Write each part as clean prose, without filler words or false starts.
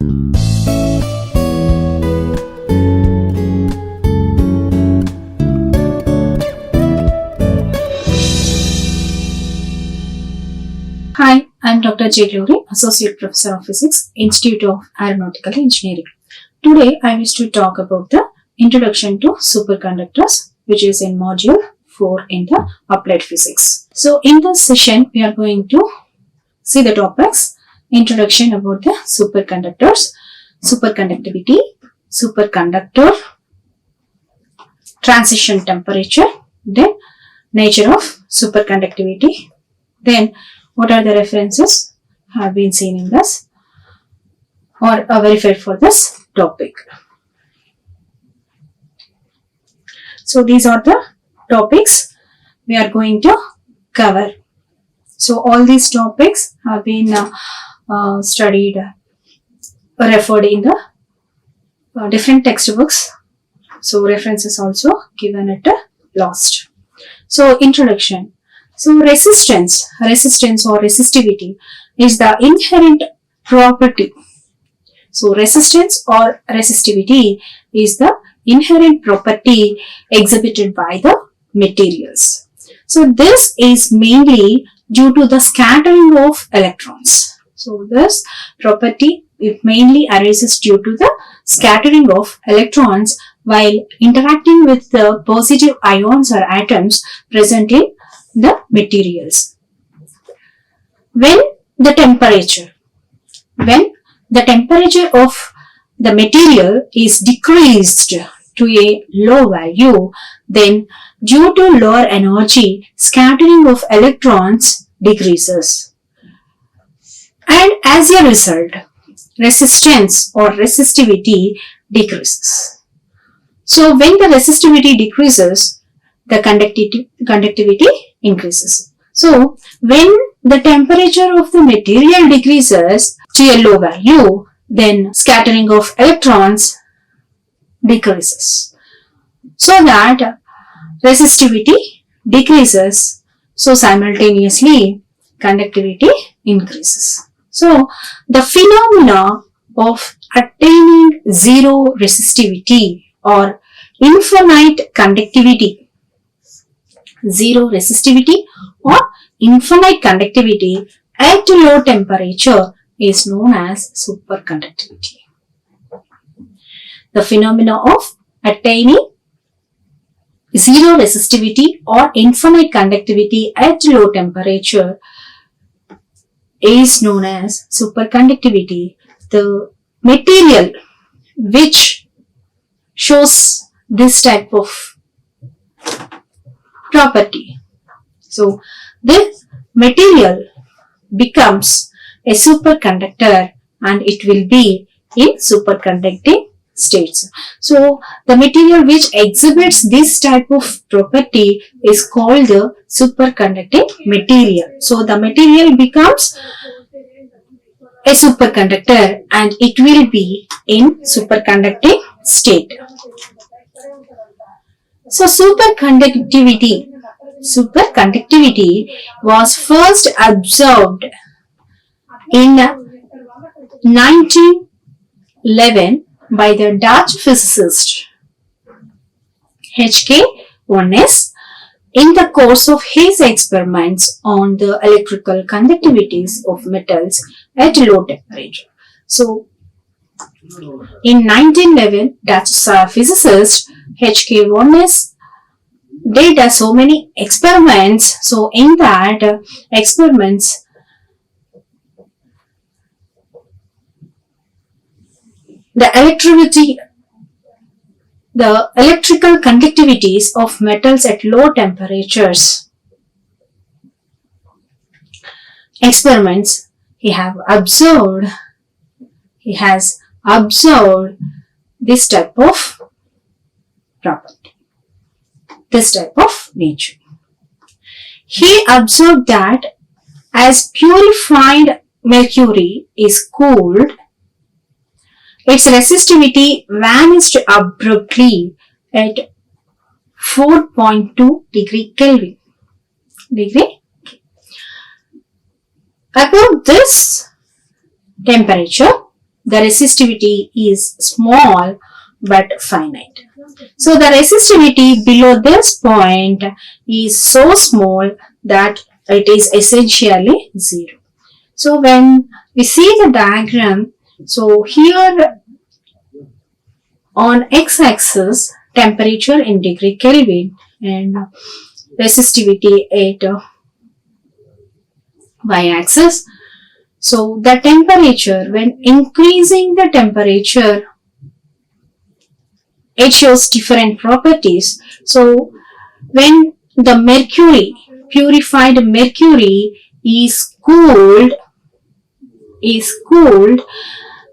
Hi, I'm Dr. J. Glory, Associate Professor of Physics, Institute of Aeronautical Engineering. Today, I wish to talk about the Introduction to Superconductors, which is in Module 4 in the Applied Physics. So, in this session, we are going to see the topics: Introduction about the superconductors, superconductivity, superconductor, transition temperature, then nature of superconductivity, then what are the references have been seen in this or are verified for this topic. So these are the topics we are going to cover. So all these topics have been studied, referred in the different textbooks. So references also given at last. So introduction. So resistance or resistivity is the inherent property. So resistance or resistivity is the inherent property exhibited by the materials. So this is mainly due to the scattering of electrons. So this property mainly arises due to the scattering of electrons while interacting with the positive ions or atoms present in the materials. When the temperature of the material is decreased to a low value, then due to lower energy, scattering of electrons decreases. And as a result, resistance or resistivity decreases. So when the resistivity decreases, the conductivity increases. So when the temperature of the material decreases to a low value, then scattering of electrons decreases. So that resistivity decreases, so simultaneously conductivity increases. So the phenomena of attaining zero resistivity or infinite conductivity, zero resistivity or infinite conductivity at low temperature is known as superconductivity. The phenomena of attaining zero resistivity or infinite conductivity at low temperature is known as superconductivity. The material which shows this type of property. So this material becomes a superconductor and it will be in superconducting states. So the material which exhibits this type of property is called the superconducting material. So the material becomes a superconductor and it will be in superconducting state. So superconductivity was first observed in 1911 by the Dutch physicist H.K. Onnes in the course of his experiments on the electrical conductivities of metals at low temperature. So in 1911, Dutch physicist H.K. Onnes did so many experiments. So in that experiments, the electrical conductivities of metals at low temperatures experiments he has observed this type of property, this type of nature. He observed that as purified mercury is cooled, its resistivity vanished abruptly at 4.2 degree Kelvin. Above this temperature, the resistivity is small but finite. So the resistivity below this point is so small that it is essentially zero. So when we see the diagram, so here on x-axis temperature in degree Kelvin and resistivity at y-axis. So the temperature, when increasing the temperature, it shows different properties. So when the mercury, purified mercury is cooled,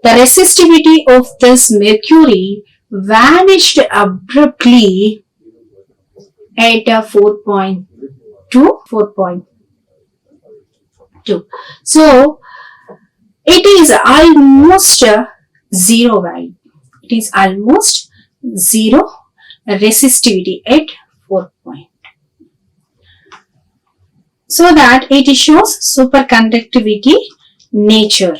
the resistivity of this mercury vanished abruptly at 4.2. So it is almost zero value. It is almost zero resistivity at 4 point. So that it shows superconductivity nature.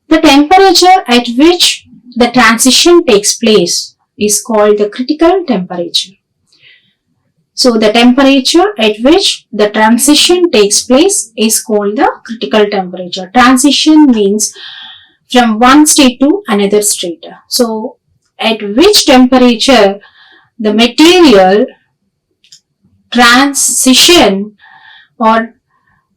The temperature at which the transition takes place is called the critical temperature. So the temperature at which the transition takes place is called the critical temperature. Transition means from one state to another state. So at which temperature the material transition or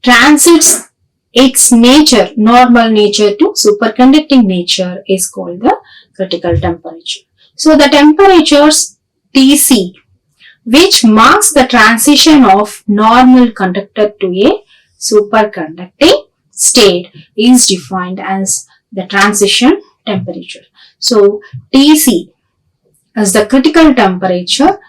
transits its nature, normal nature to superconducting nature is called the critical temperature. So the temperatures Tc, which marks the transition of normal conductor to a superconducting state, is defined as the transition temperature. So Tc is the critical temperature.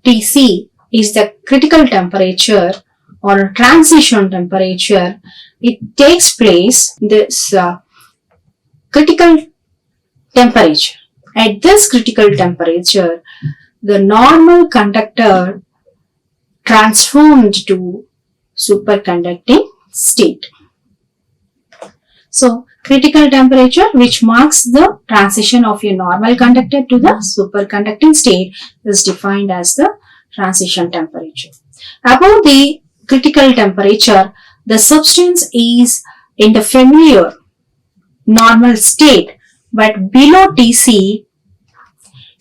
Tc is the critical temperature or transition temperature. It takes place this critical temperature. At this critical temperature, the normal conductor transformed to superconducting state. So critical temperature, which marks the transition of a normal conductor to the superconducting state, is defined as the transition temperature. Above the critical temperature, the substance is in the familiar normal state, but below Tc,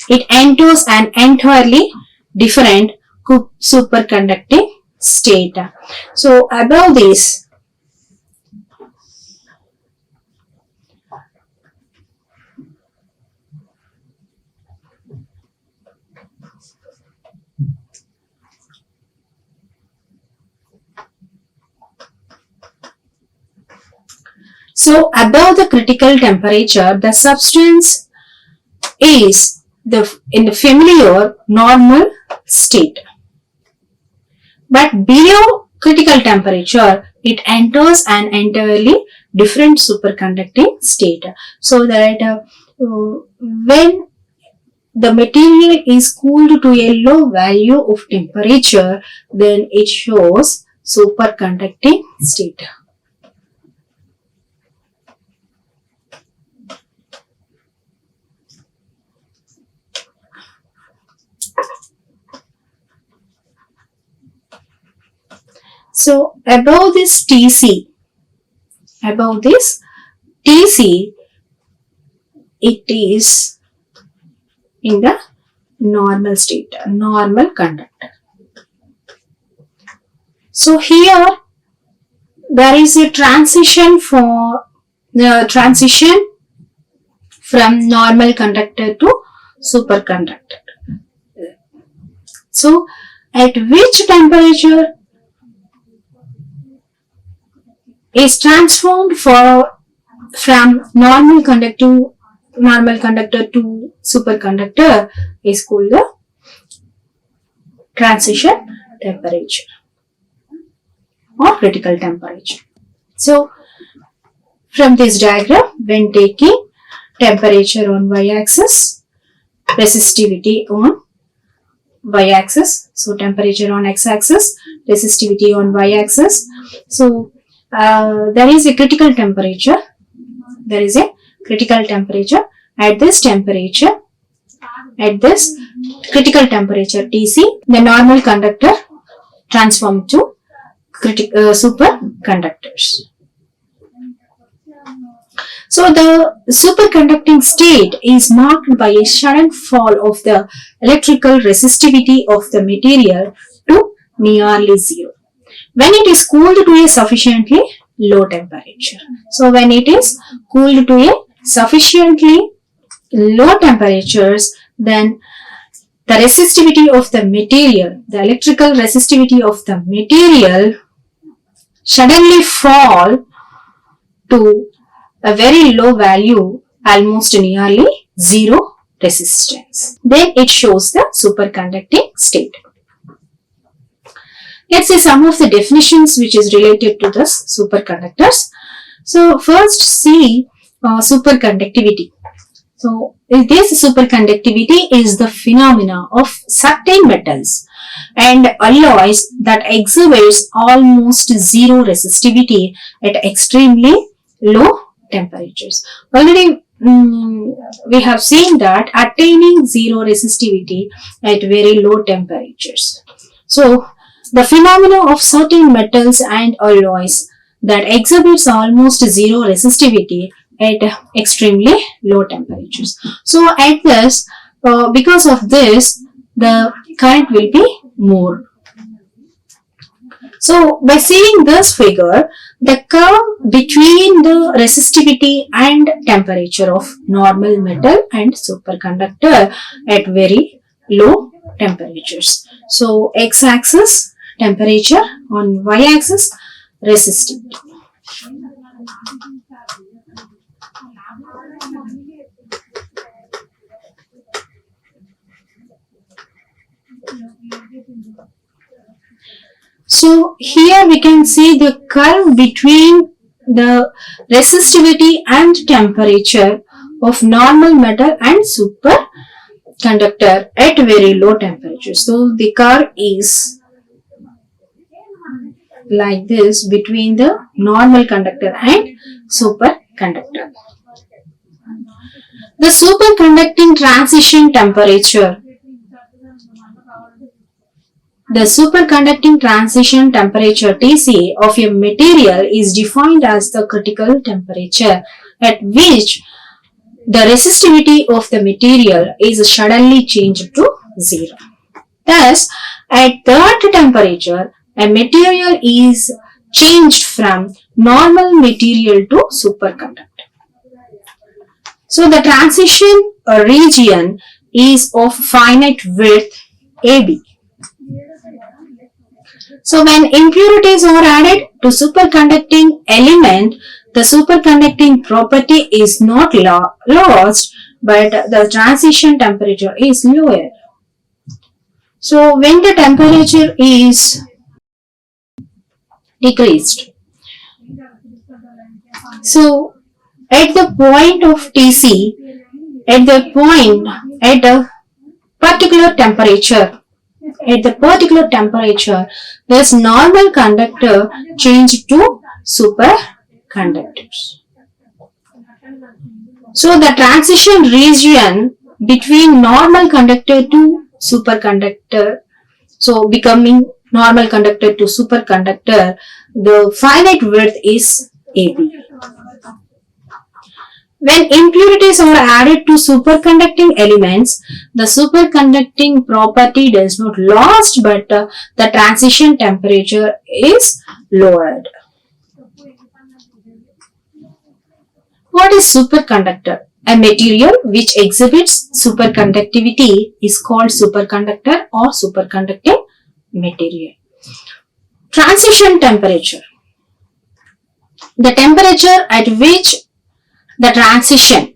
it enters an entirely different superconducting state. So above this, above the critical temperature, the substance is in the familiar normal state. But below critical temperature, it enters an entirely different superconducting state. So that when the material is cooled to a low value of temperature, then it shows superconducting state. So above this Tc, it is in the normal state, normal conductor. So here there is a transition from normal conductor to superconductor. So at which temperature is transformed from normal conductor to superconductor is called the transition temperature or critical temperature. So from this diagram, when taking temperature on y-axis, resistivity on y-axis, so temperature on x-axis, resistivity on y-axis. So there is a critical temperature. There is a critical temperature. At this critical temperature Tc, the normal conductor transform to superconductors. So the superconducting state is marked by a sudden fall of the electrical resistivity of the material to nearly zero when it is cooled to a sufficiently low temperature. So when it is cooled to a sufficiently low temperatures, then the resistivity of the material, the electrical resistivity of the material suddenly fall to a very low value, almost nearly zero resistance. Then it shows the superconducting state. Let's see some of the definitions which is related to this superconductors. So first see superconductivity. So this superconductivity is the phenomena of certain metals and alloys that exhibits almost zero resistivity at extremely low temperatures. Already we have seen that attaining zero resistivity at very low temperatures. So the phenomena of certain metals and alloys that exhibits almost zero resistivity at extremely low temperatures. So at this, because of this, the current will be more. So by seeing this figure, the curve between the resistivity and temperature of normal metal and superconductor at very low temperatures. So x-axis temperature, on y-axis resistivity. So here we can see the curve between the resistivity and temperature of normal metal and superconductor at very low temperature. So the curve is like this between the normal conductor and superconductor. The superconducting transition temperature. The superconducting transition temperature Tc of a material is defined as the critical temperature at which the resistivity of the material is suddenly changed to zero. Thus, at that temperature, a material is changed from normal material to superconductor. So the transition region is of finite width AB. So when impurities are added to superconducting element, the superconducting property is not lost, but the transition temperature is lower. So when the temperature is decreased, so at the point of Tc, at a particular temperature, this normal conductor changed to superconductors. So the transition region between normal conductor to superconductor, so becoming normal conductor to superconductor, the finite width is AB. When impurities are added to superconducting elements, the superconducting property does not lost, but the transition temperature is lowered. What is superconductor? A material which exhibits superconductivity is called superconductor or superconducting material. Transition temperature. The temperature at which the transition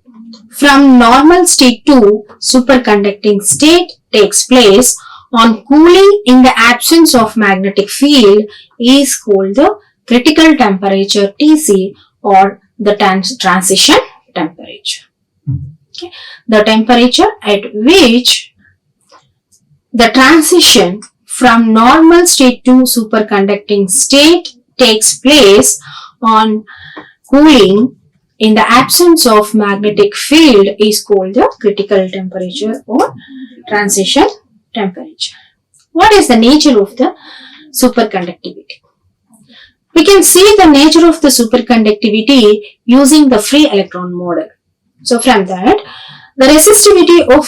from normal state to superconducting state takes place on cooling in the absence of magnetic field is called the critical temperature Tc or the transition temperature. Okay. The temperature at which the transition from normal state to superconducting state takes place on cooling in the absence of magnetic field is called the critical temperature or transition temperature. What is the nature of the superconductivity? We can see the nature of the superconductivity using the free electron model. So from that, the resistivity of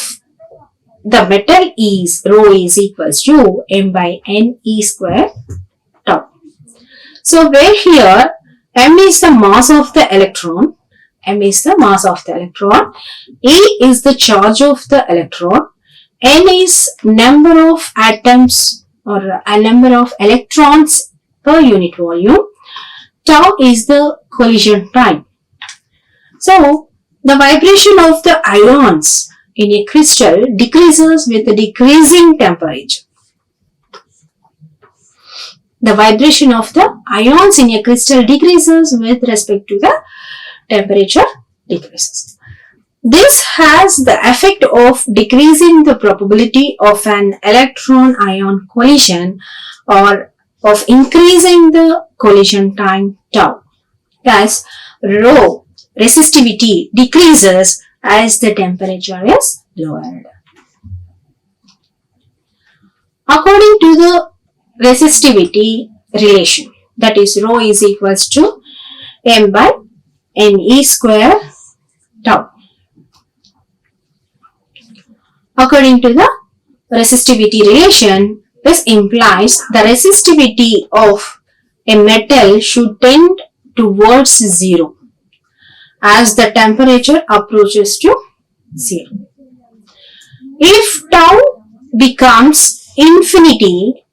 the metal is rho is equals to m by n e square tau. So where here m is the mass of the electron, E is the charge of the electron, n is number of atoms or a number of electrons per unit volume, tau is the collision time. So the vibration of the ions in a crystal decreases with the decreasing temperature. The vibration of the ions in a crystal decreases with respect to the temperature decreases. This has the effect of decreasing the probability of an electron-ion collision or of increasing the collision time tau. Thus, rho resistivity decreases as the temperature is lowered. According to the resistivity relation, that is rho is equals to m by n e square tau. According to the resistivity relation, this implies the resistivity of a metal should tend towards zero as the temperature approaches to zero. If tau becomes infinity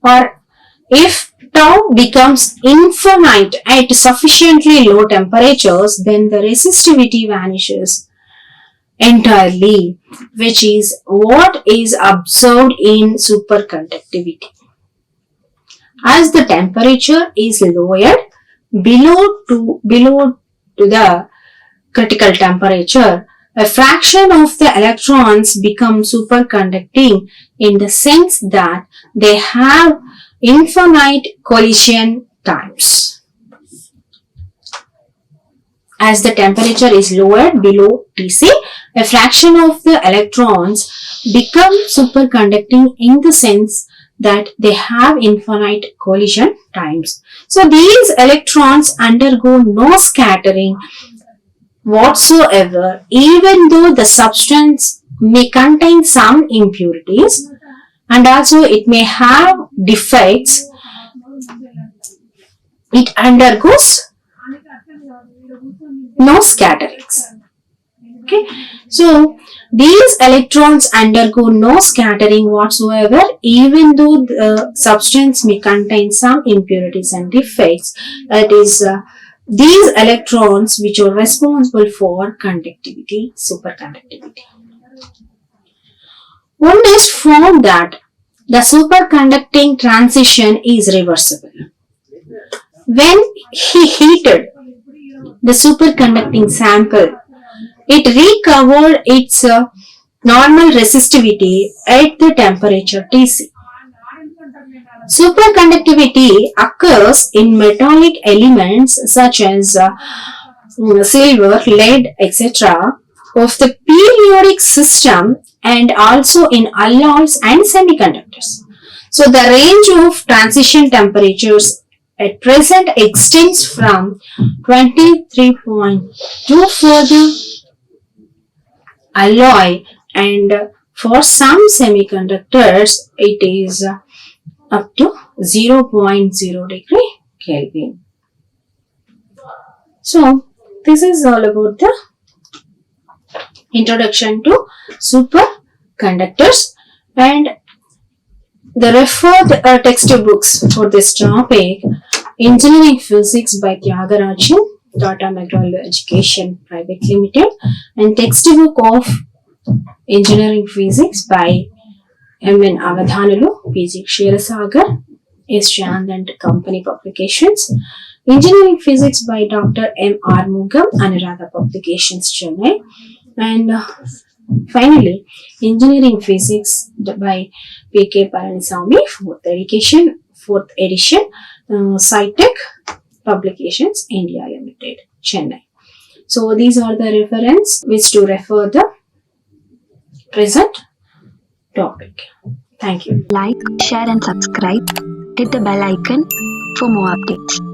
or if tau becomes infinite at sufficiently low temperatures, then the resistivity vanishes entirely, which is what is observed in superconductivity. As the temperature is lowered below to the critical temperature, a fraction of the electrons become superconducting in the sense that they have infinite collision times. As the temperature is lowered below Tc, a fraction of the electrons become superconducting in the sense that they have infinite collision times. So these electrons undergo no scattering whatsoever, even though the substance may contain some impurities and also it may have defects. It undergoes no scatterings. Okay, so these electrons undergo no scattering whatsoever, even though the substance may contain some impurities and defects. That is, these electrons which are responsible for conductivity, superconductivity. One is found that the superconducting transition is reversible. When he heated the superconducting sample, it recovered its normal resistivity at the temperature Tc. Superconductivity occurs in metallic elements such as silver, lead, etc. of the periodic system and also in alloys and semiconductors. So the range of transition temperatures at present extends from 23.2 for the alloy and for some semiconductors it is up to 0.0 degree Kelvin. So this is all about the introduction to superconductors, and the referred textbooks for this topic: Engineering Physics by Tyagarajan, Tata McGraw Education Private Limited, and textbook of Engineering Physics by M.N. Avadhanalu, P.G. Ksheerasagar, S. Chand and Company Publications. Engineering Physics by Dr. M. Armugam, Anuradha Publications, Chennai. And finally, Engineering Physics by P.K. Palanisamy, 4th edition, SciTech, Publications, India Limited, Chennai. So these are the reference which to refer the present topic. Thank you. Like, share and subscribe. Hit the bell icon for more updates.